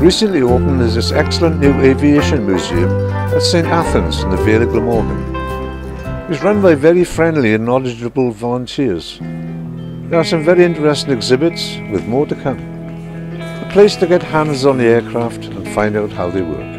Recently opened is this excellent new aviation museum at St Athan's in the Vale of Glamorgan. It's run by very friendly and knowledgeable volunteers. There are some very interesting exhibits with more to come. A place to get hands on the aircraft and find out how they work.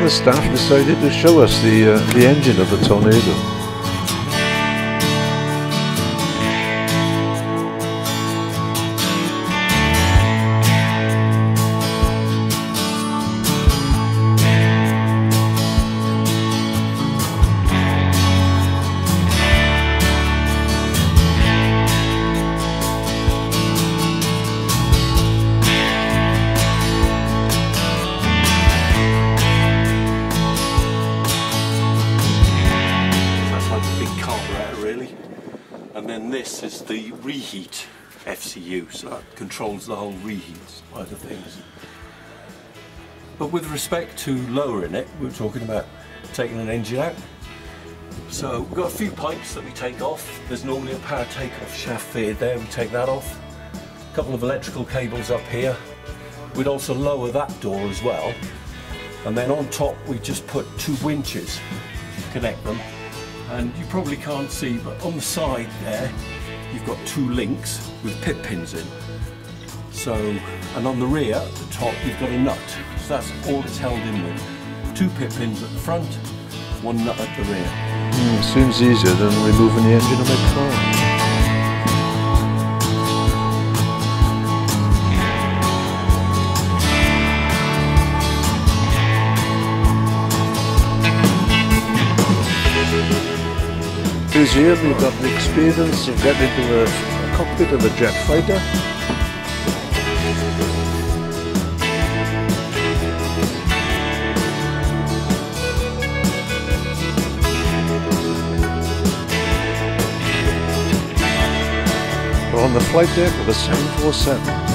The staff decided to show us the engine of the Tornado. This is the reheat FCU, so that controls the whole reheat side of things. But with respect to lowering it, we were talking about taking an engine out. So we've got a few pipes that we take off. There's normally a power takeoff shaft fitted there, we take that off. A couple of electrical cables up here. We'd also lower that door as well. And then on top we just put two winches, connect them. And you probably can't see, but on the side there, you've got two links with pit pins in. So, and on the rear, at the top, you've got a nut. So that's all it's held in with. Two pit pins at the front, one nut at the rear. Seems easier than removing the engine of my car. museum you've got the experience of getting into a cockpit of a jet fighter. Or on the flight deck of a 747.